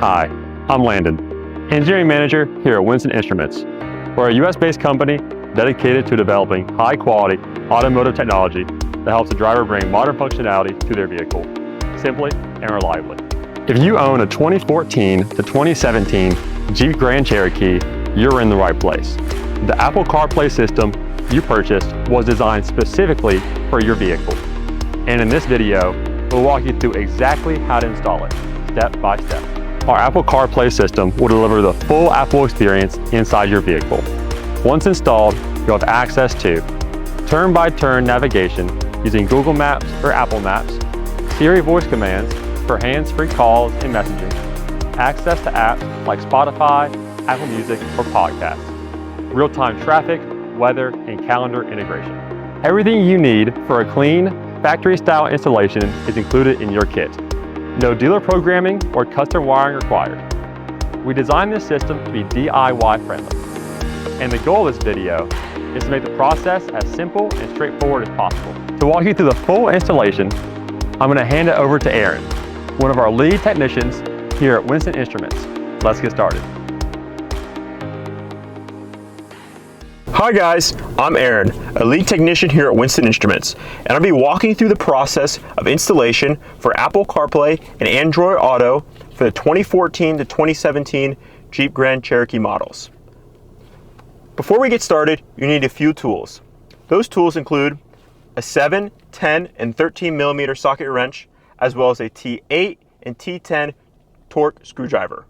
Hi, I'm Landon, Engineering Manager here at Winston Instruments. We're a US-based company dedicated to developing high-quality automotive technology that helps the driver bring modern functionality to their vehicle, simply and reliably. If you own a 2014 to 2017 Jeep Grand Cherokee, you're in the right place. The Apple CarPlay system you purchased was designed specifically for your vehicle. And in this video, we'll walk you through exactly how to install it, step by step. Our Apple CarPlay system will deliver the full Apple experience inside your vehicle. Once installed, you'll have access to turn-by-turn navigation using Google Maps or Apple Maps, Siri voice commands for hands-free calls and messaging, access to apps like Spotify, Apple Music, or podcasts, real-time traffic, weather, and calendar integration. Everything you need for a clean, factory-style installation is included in your kit. No dealer programming or custom wiring required. We designed this system to be DIY friendly. And the goal of this video is to make the process as simple and straightforward as possible. To walk you through the full installation, I'm going to hand it over to Aaron, one of our lead technicians here at Winston Instruments. Let's get started. Hi guys, I'm Aaron, a lead technician here at Winston Instruments, and I'll be walking through the process of installation for Apple CarPlay and Android Auto for the 2014 to 2017 Jeep Grand Cherokee models. Before we get started, you need a few tools. Those tools include a 7, 10, and 13 millimeter socket wrench, as well as a T8 and T10 torque screwdriver.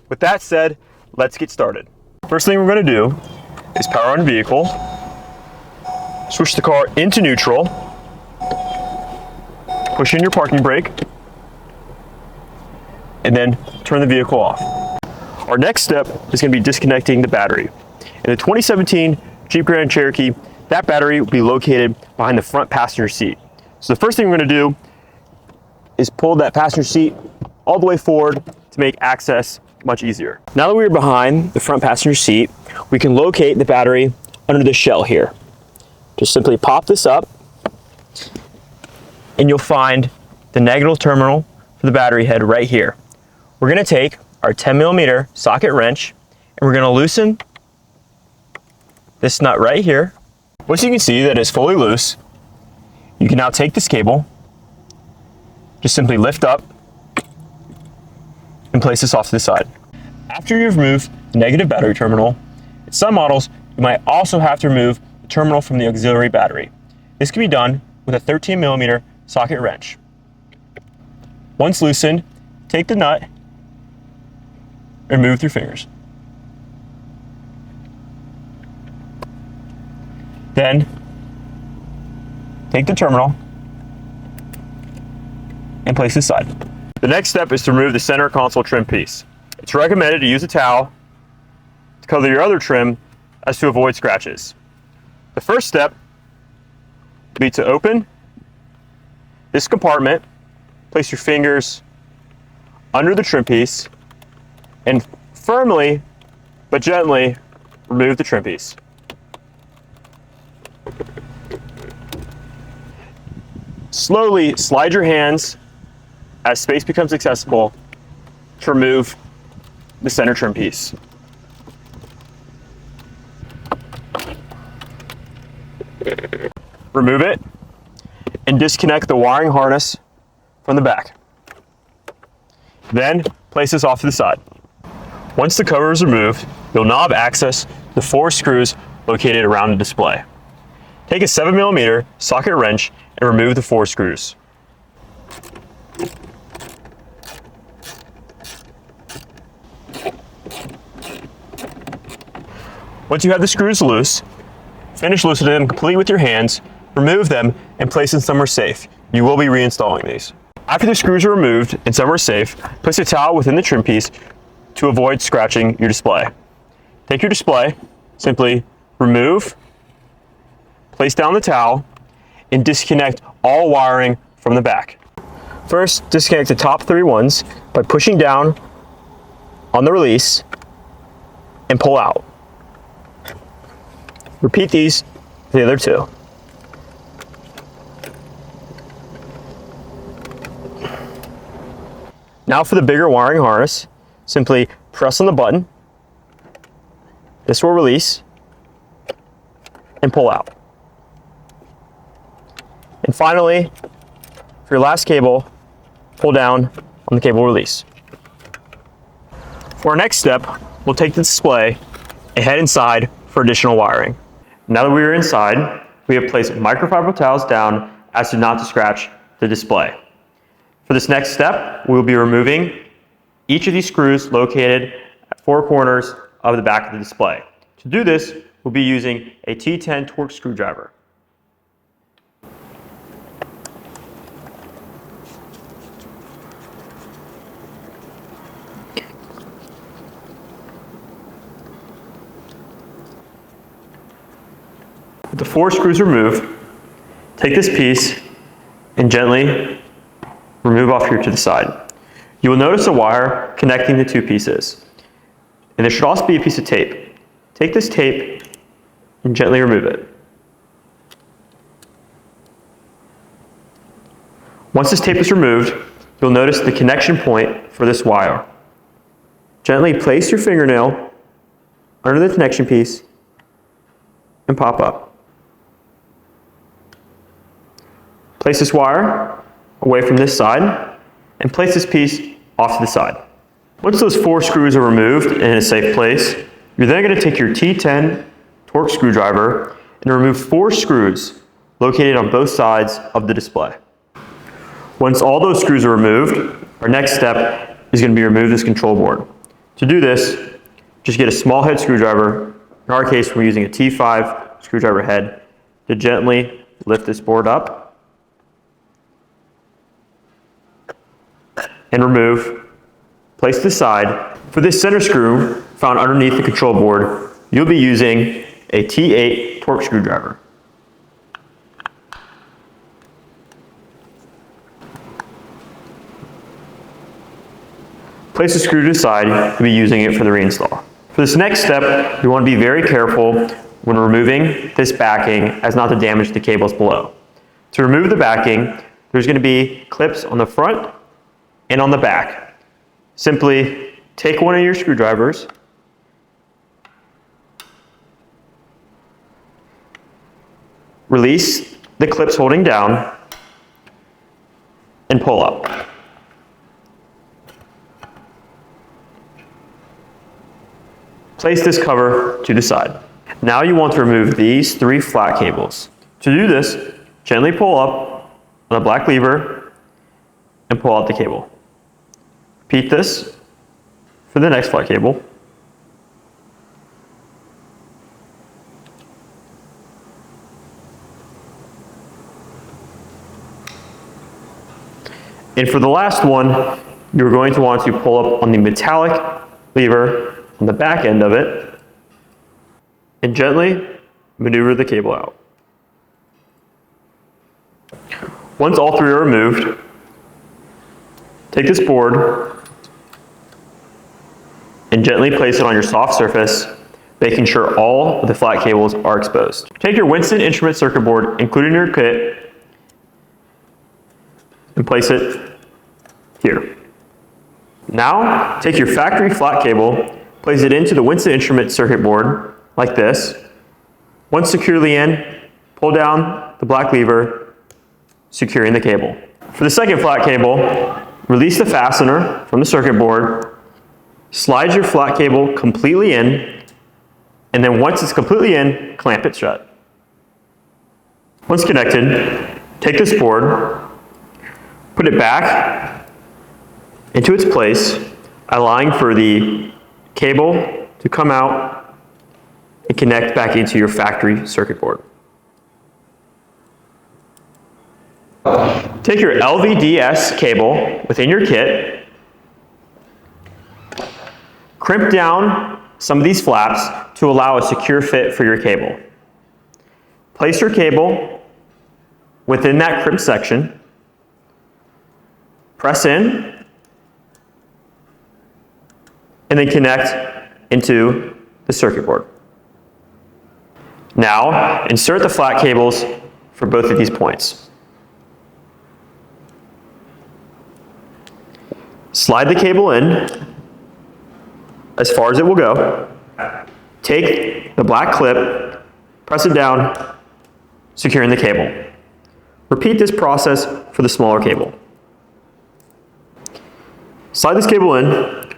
With that said, let's get started. First thing we're going to do is power on the vehicle, switch the car into neutral, push in your parking brake, and then turn the vehicle off. Our next step is going to be disconnecting the battery. In the 2017 Jeep Grand Cherokee, that battery will be located behind the front passenger seat. So the first thing we're going to do is pull that passenger seat all the way forward to make access much easier. Now that we're behind the front passenger seat, we can locate the battery under the shell here. Just simply pop this up and you'll find the negative terminal for the battery head right here. We're going to take our 10 millimeter socket wrench and we're going to loosen this nut right here. Once you can see that it's fully loose, you can now take this cable, just simply lift up and place this off to the side. After you've removed the negative battery terminal, in some models, you might also have to remove the terminal from the auxiliary battery. This can be done with a 13 millimeter socket wrench. Once loosened, take the nut and remove with your fingers. Then, take the terminal and place this aside. The next step is to remove the center console trim piece. It's recommended to use a towel to cover your other trim as to avoid scratches. The first step will be to open this compartment, place your fingers under the trim piece, and firmly but gently remove the trim piece. Slowly slide your hands as space becomes accessible to remove the center trim piece. Remove it and disconnect the wiring harness from the back. Then place this off to the side. Once the cover is removed, you'll now have access to the 4 screws located around the display. Take a 7 millimeter socket wrench and remove the 4 screws. Once you have the screws loose, finish loosening them completely with your hands, remove them, and place them somewhere safe. You will be reinstalling these. After the screws are removed and somewhere safe, place a towel within the trim piece to avoid scratching your display. Take your display, simply remove, place down the towel, and disconnect all wiring from the back. First, disconnect the top 3 ones by pushing down on the release and pull out. Repeat these for the other 2. Now for the bigger wiring harness, simply press on the button. This will release and pull out. And finally, for your last cable, pull down on the cable release. For our next step, we'll take the display and head inside for additional wiring. Now that we are inside, we have placed microfiber towels down as to not to scratch the display. For this next step, we will be removing each of these screws located at 4 corners of the back of the display. To do this, we'll be using a T10 Torx screwdriver. With the 4 screws removed, take this piece and gently remove off here to the side. You will notice a wire connecting the 2 pieces. And there should also be a piece of tape. Take this tape and gently remove it. Once this tape is removed, you'll notice the connection point for this wire. Gently place your fingernail under the connection piece and pop up. Place this wire away from this side and place this piece off to the side. Once those 4 screws are removed and in a safe place, you're then going to take your T10 Torx screwdriver and remove 4 screws located on both sides of the display. Once all those screws are removed, our next step is going to be remove this control board. To do this, just get a small head screwdriver. In our case, we're using a T5 screwdriver head to gently lift this board up and remove. Place to the side. For this center screw found underneath the control board, you'll be using a T8 Torx screwdriver. Place the screw to the side. You'll be using it for the reinstall. For this next step, you want to be very careful when removing this backing as not to damage the cables below. To remove the backing, there's going to be clips on the front and on the back. Simply take one of your screwdrivers, release the clips holding down, and pull up. Place this cover to the side. Now you want to remove these 3 flat cables. To do this, gently pull up on the black lever and pull out the cable. Repeat this for the next flat cable. And for the last one, you're going to want to pull up on the metallic lever on the back end of it and gently maneuver the cable out. Once all 3 are removed, take this board and gently place it on your soft surface, making sure all of the flat cables are exposed. Take your Winston instrument circuit board, including your kit, and place it here. Now, take your factory flat cable, place it into the Winston instrument circuit board, like this. Once securely in, pull down the black lever, securing the cable. For the second flat cable, release the fastener from the circuit board, slide your flat cable completely in, and then once it's completely in, clamp it shut. Once connected, take this board, put it back into its place, allowing for the cable to come out and connect back into your factory circuit board. Take your LVDS cable within your kit, crimp down some of these flaps to allow a secure fit for your cable. Place your cable within that crimp section, press in, and then connect into the circuit board. Now, insert the flat cables for both of these points. Slide the cable in as far as it will go. Take the black clip, press it down, securing the cable. Repeat this process for the smaller cable. Slide this cable in.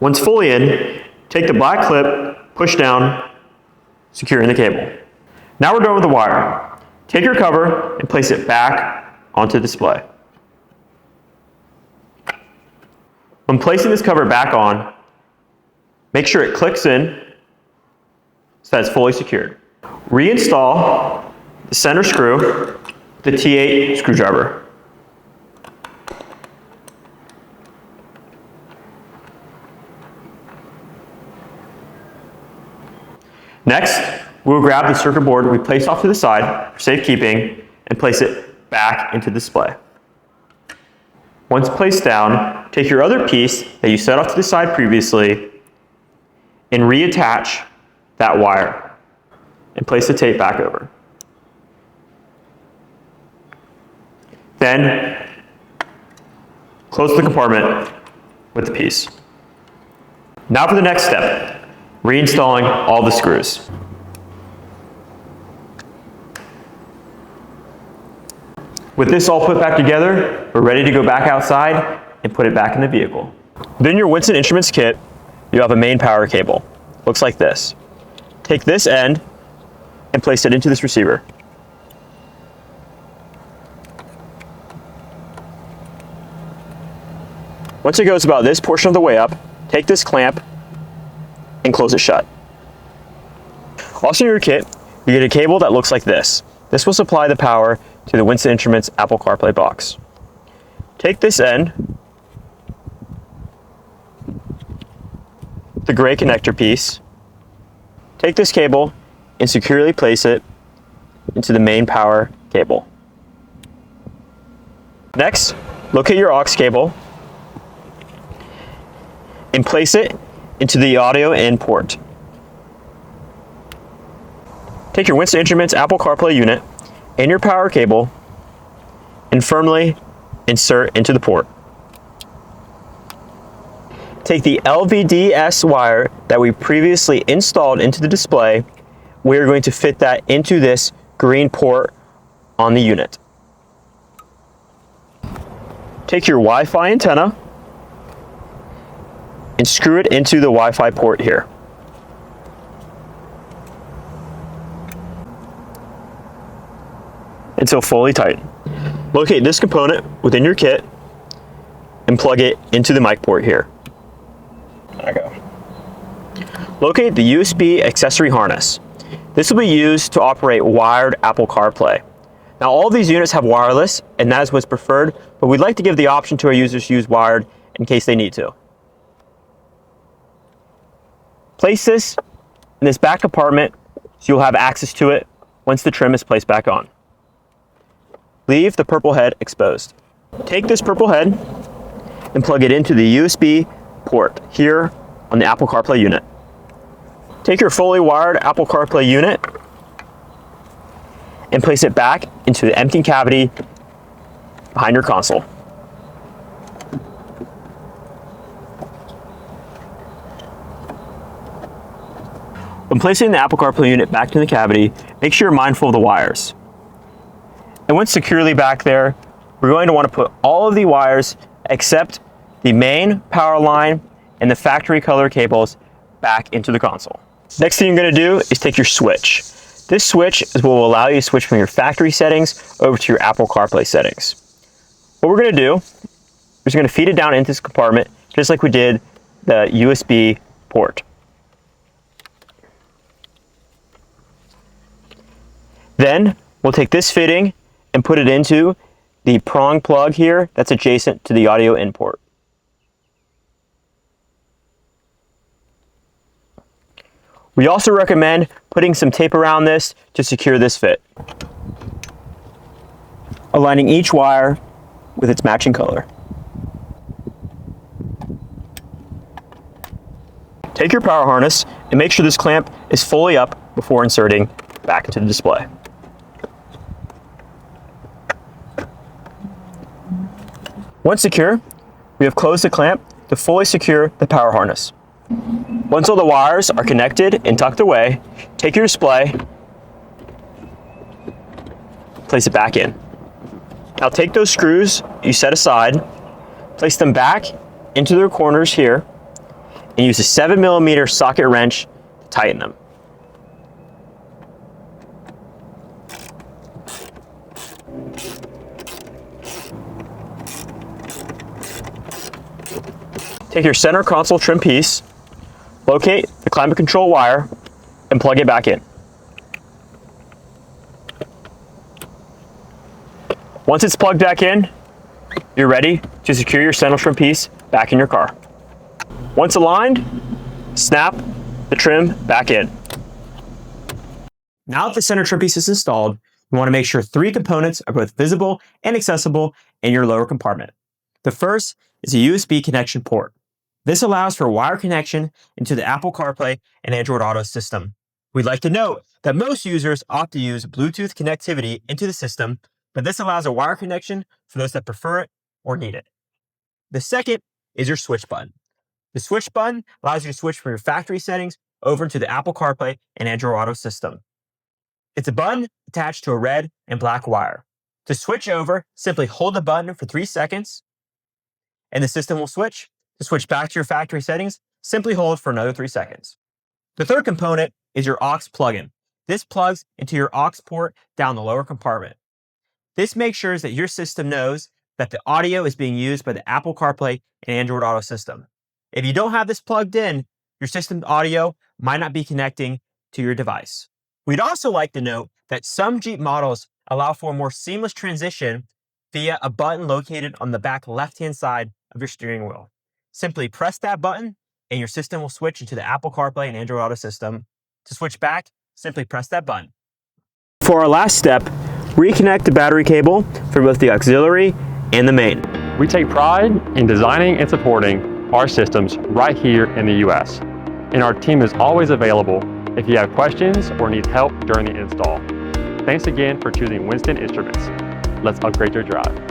Once fully in, take the black clip, push down, securing the cable. Now we're done with the wire. Take your cover and place it back onto the display. When placing this cover back on, make sure it clicks in so that it's fully secured. Reinstall the center screw with the T8 screwdriver. Next, we'll grab the circuit board we placed off to the side for safekeeping and place it back into the display. Once placed down, take your other piece that you set off to the side previously and reattach that wire and place the tape back over. Then, close the compartment with the piece. Now for the next step, reinstalling all the screws. With this all put back together, we're ready to go back outside and put it back in the vehicle. Within your Winston Instruments kit, you have a main power cable. Looks like this. Take this end and place it into this receiver. Once it goes about this portion of the way up, take this clamp and close it shut. Also in your kit, you get a cable that looks like this. This will supply the power to the Winston Instruments Apple CarPlay box. Take this end, the gray connector piece, take this cable and securely place it into the main power cable. Next, locate your aux cable and place it into the audio in port. Take your Winston Instruments Apple CarPlay unit and your power cable and firmly insert into the port. Take the LVDS wire that we previously installed into the display. We are going to fit that into this green port on the unit. Take your Wi-Fi antenna and screw it into the Wi-Fi port here. Until fully tightened. Locate this component within your kit and plug it into the mic port here. There I go. Locate the USB accessory harness. This will be used to operate wired Apple CarPlay. Now all of these units have wireless and that is what's preferred, but we'd like to give the option to our users to use wired in case they need to. Place this in this back compartment so you'll have access to it once the trim is placed back on. Leave the purple head exposed. Take this purple head and plug it into the USB port here on the Apple CarPlay unit. Take your fully wired Apple CarPlay unit and place it back into the empty cavity behind your console. When placing the Apple CarPlay unit back in the cavity, make sure you're mindful of the wires. And once securely back there, we're going to want to put all of the wires except the main power line and the factory color cables back into the console. Next thing you're going to do is take your switch. This switch is what will allow you to switch from your factory settings over to your Apple CarPlay settings. What we're going to do is we're going to feed it down into this compartment just like we did the USB port. Then we'll take this fitting and put it into the prong plug here that's adjacent to the audio in port. We also recommend putting some tape around this to secure this fit, aligning each wire with its matching color. Take your power harness and make sure this clamp is fully up before inserting back into the display. Once secure, we have closed the clamp to fully secure the power harness. Once all the wires are connected and tucked away, take your display, place it back in. Now take those screws you set aside, place them back into their corners here, and use a 7mm socket wrench to tighten them. Take your center console trim piece, locate the climate control wire, and plug it back in. Once it's plugged back in, you're ready to secure your center trim piece back in your car. Once aligned, snap the trim back in. Now that the center trim piece is installed, you want to make sure 3 components are both visible and accessible in your lower compartment. The first is a USB connection port. This allows for wire connection into the Apple CarPlay and Android Auto system. We'd like to note that most users opt to use Bluetooth connectivity into the system, but this allows a wire connection for those that prefer it or need it. The second is your switch button. The switch button allows you to switch from your factory settings over into the Apple CarPlay and Android Auto system. It's a button attached to a red and black wire. To switch over, simply hold the button for 3 seconds, and the system will switch. To switch back to your factory settings, simply hold for another 3 seconds. The third component is your aux plug-in. This plugs into your aux port down the lower compartment. This makes sure that your system knows that the audio is being used by the Apple CarPlay and Android Auto system. If you don't have this plugged in, your system's audio might not be connecting to your device. We'd also like to note that some Jeep models allow for a more seamless transition via a button located on the back left-hand side of your steering wheel. Simply press that button and your system will switch into the Apple CarPlay and Android Auto system. To switch back, simply press that button. For our last step, reconnect the battery cable for both the auxiliary and the main. We take pride in designing and supporting our systems right here in the US, and our team is always available if you have questions or need help during the install. Thanks again for choosing Winston Instruments. Let's upgrade your drive.